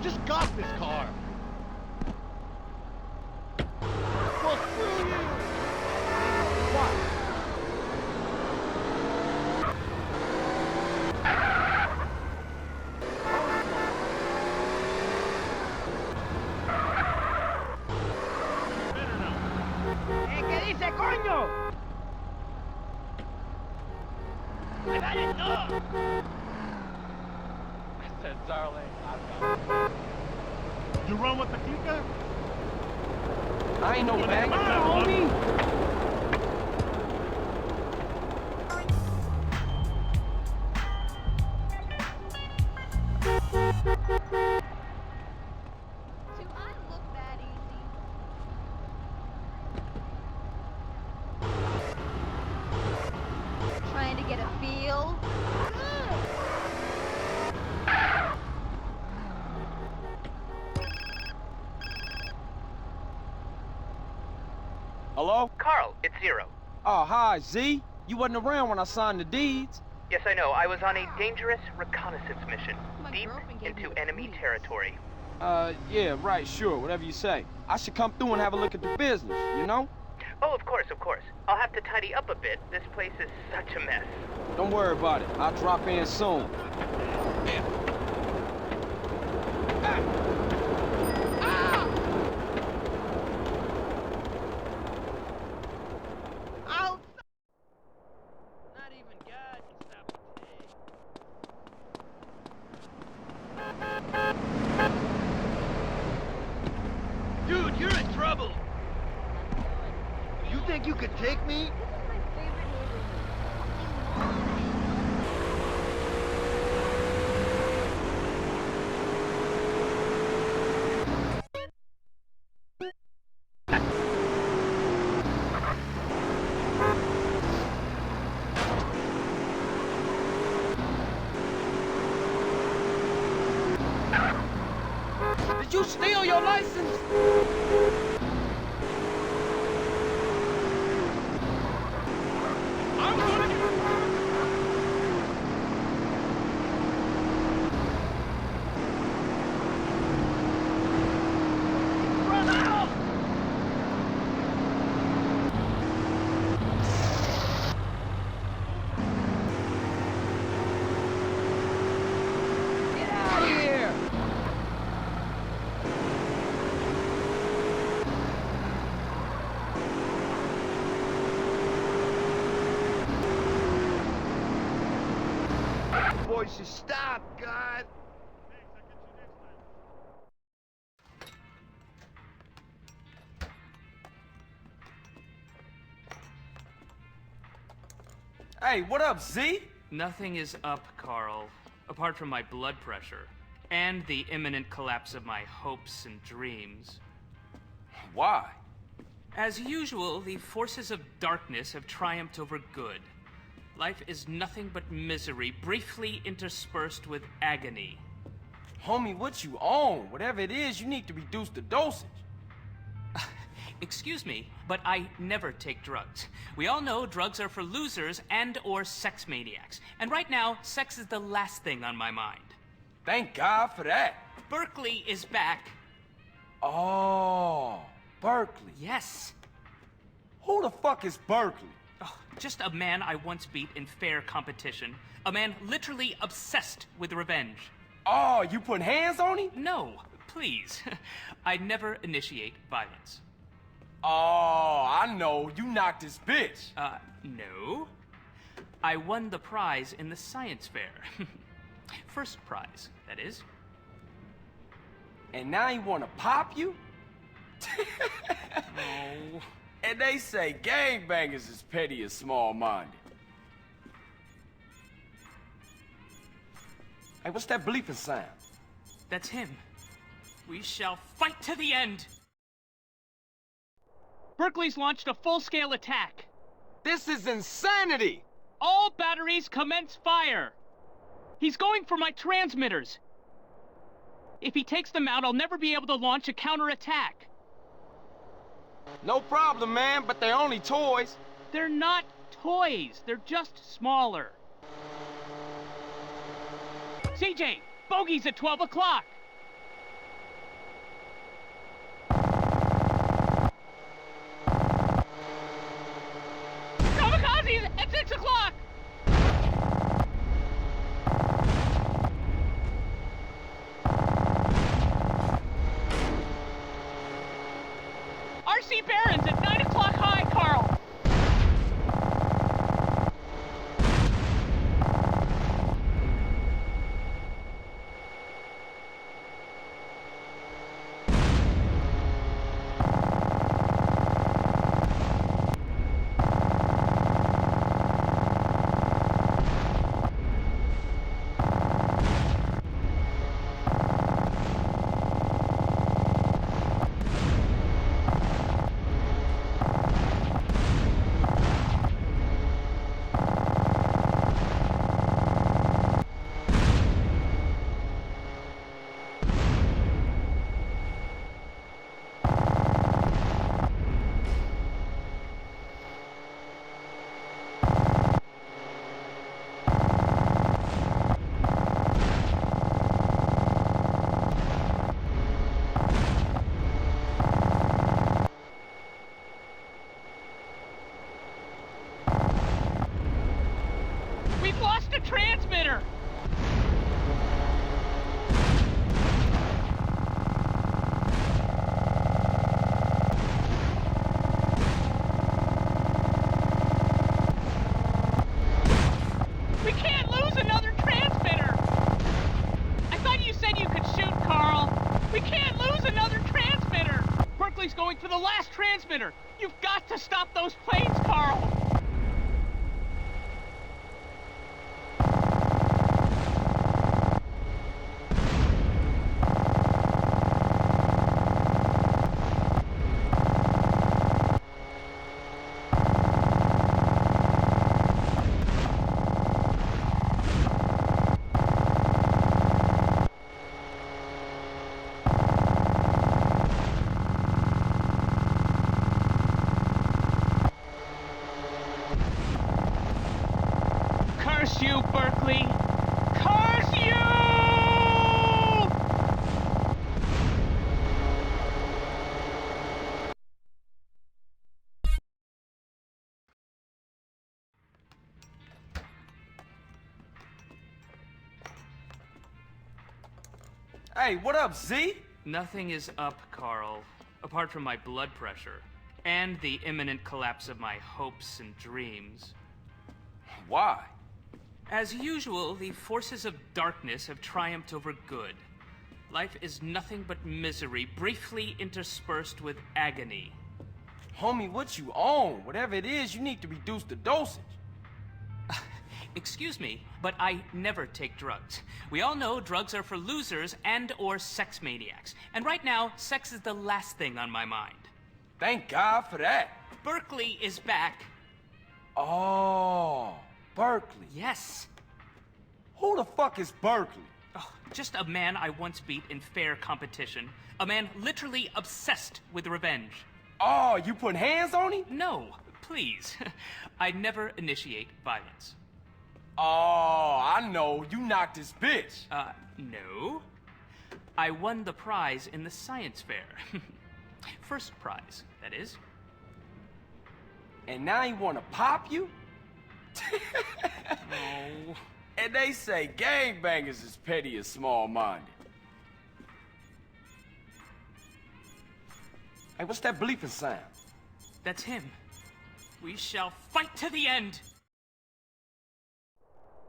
Just got this car. Well, screw you. What? ¿Qué dice, coño? I got it, no. I said, darling, I've got it. You run with the clicker? I ain't no bag. Come on, homie. Do I look that easy? Trying to get a feel? Hello? Carl, it's Zero. Oh, hi, Z. You wasn't around when I signed the deeds. Yes, I know. I was on a dangerous reconnaissance mission, My deep girlfriend gave me into the enemy booties. territory. Yeah, right, sure, whatever you say. I should come through and have a look at the business, you know? Oh, of course, of course. I'll have to tidy up a bit. This place is such a mess. Don't worry about it. I'll drop in soon. Out! Not even God can stop me today. Dude, you're in trouble. You think you could take me? Did you steal your license? I'm gonna Run out! Get out of here! Boys should stop, God. Hey, what up, Z? Nothing is up, Carl, apart from my blood pressure and the imminent collapse of my hopes and dreams. Why? As usual, the forces of darkness have triumphed over good. Life is nothing but misery, briefly interspersed with agony. Homie, what you on? Whatever it is, you need to reduce the dosage. Excuse me, but I never take drugs. We all know drugs are for losers and or sex maniacs. And right now, sex is the last thing on my mind. Thank God for that. Berkeley is back. Oh, Berkeley. Yes. Who the fuck is Berkeley? Oh, just a man I once beat in fair competition. A man literally obsessed with revenge. Oh, you putting hands on him? No, please. I never initiate violence. Oh, I know. You knocked his bitch. No. I won the prize in the science fair. First prize, that is. And now he wanna pop you? Oh. And they say gangbangers is petty and small-minded. Hey, what's that bleeping sound? That's him. We shall fight to the end! Berkeley's launched a full-scale attack. This is insanity! All batteries commence fire! He's going for my transmitters. If he takes them out, I'll never be able to launch a counterattack. No problem, man, but they're only toys. They're not toys. They're just smaller. CJ, bogey's at 12 o'clock. lost a transmitter! We can't lose another transmitter! I thought you said you could shoot, Carl. We can't lose another transmitter! Berkeley's going for the last transmitter! You've got to stop those planes, Carl! Curse you, Berkeley! Curse you! Hey, what up, Z? Nothing is up, Carl, apart from my blood pressure and the imminent collapse of my hopes and dreams. Why? As usual, the forces of darkness have triumphed over good. Life is nothing but misery, briefly interspersed with agony. Homie, what you on? Whatever it is, you need to reduce the dosage. Excuse me, but I never take drugs. We all know drugs are for losers and/or sex maniacs. And right now, sex is the last thing on my mind. Thank God for that. Berkeley is back. Oh, Berkeley. Yes. Who the fuck is Berkeley? Oh, just a man I once beat in fair competition. A man literally obsessed with revenge. Oh, you putting hands on him? No, please. I never initiate violence. Oh, I know. You knocked his bitch. No. I won the prize in the science fair. First prize, that is. And now he wanna pop you? Oh. And they say gangbangers is petty and small-minded. Hey, what's that bleeping sound? That's him. We shall fight to the end!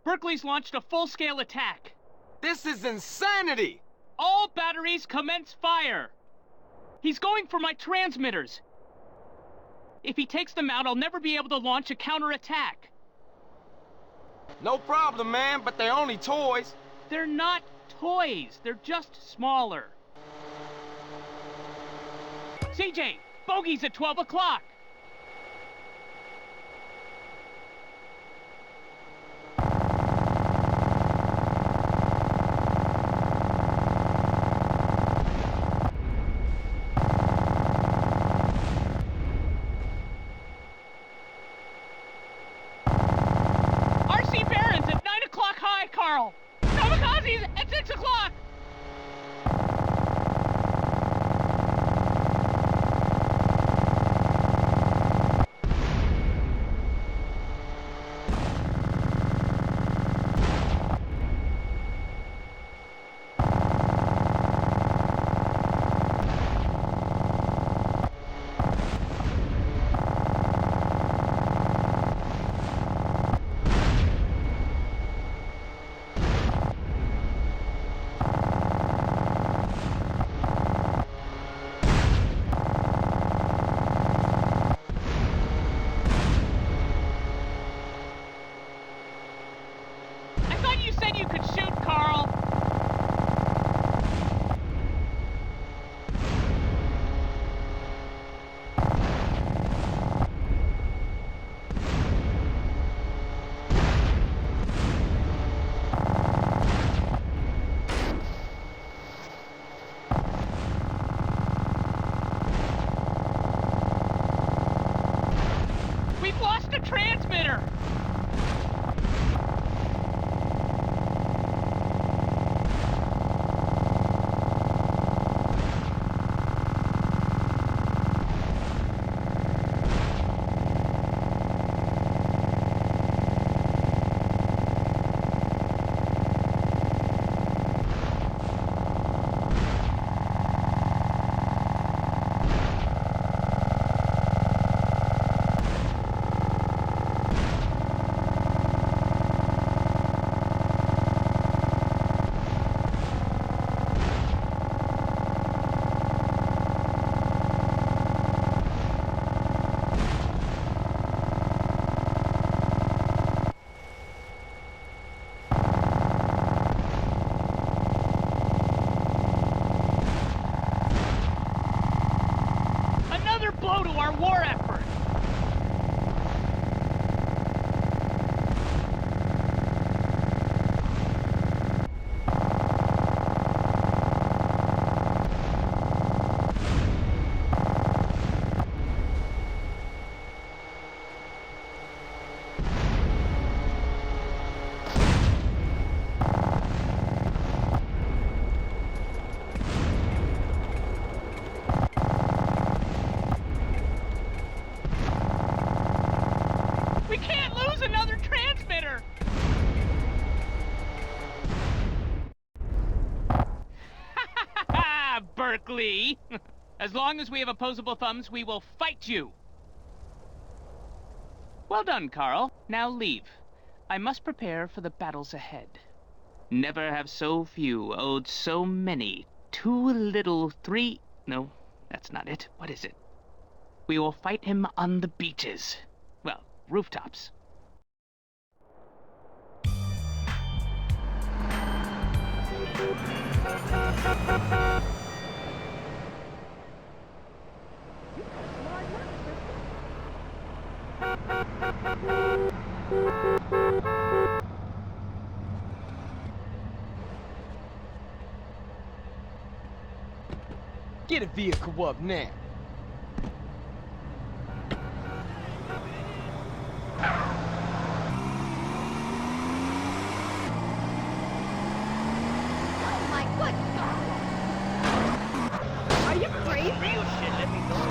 Berkeley's launched a full-scale attack. This is insanity! All batteries commence fire! He's going for my transmitters. If he takes them out, I'll never be able to launch a counterattack. No problem, man, but they're only toys. They're not toys. They're just smaller. CJ, bogey's at 12 o'clock. Carl! Kamikazes at 6 o'clock! You said you could shoot, Carl. We've lost a transmitter. Berkeley. As long as we have opposable thumbs, we will fight you. Well done, Carl. Now leave. I must prepare for the battles ahead. Never have so few owed so many. Too little, three... No, that's not it. What is it? We will fight him on the beaches. Well, rooftops. Get a vehicle up now. Oh my good God! Are you crazy? Real shit, let me know.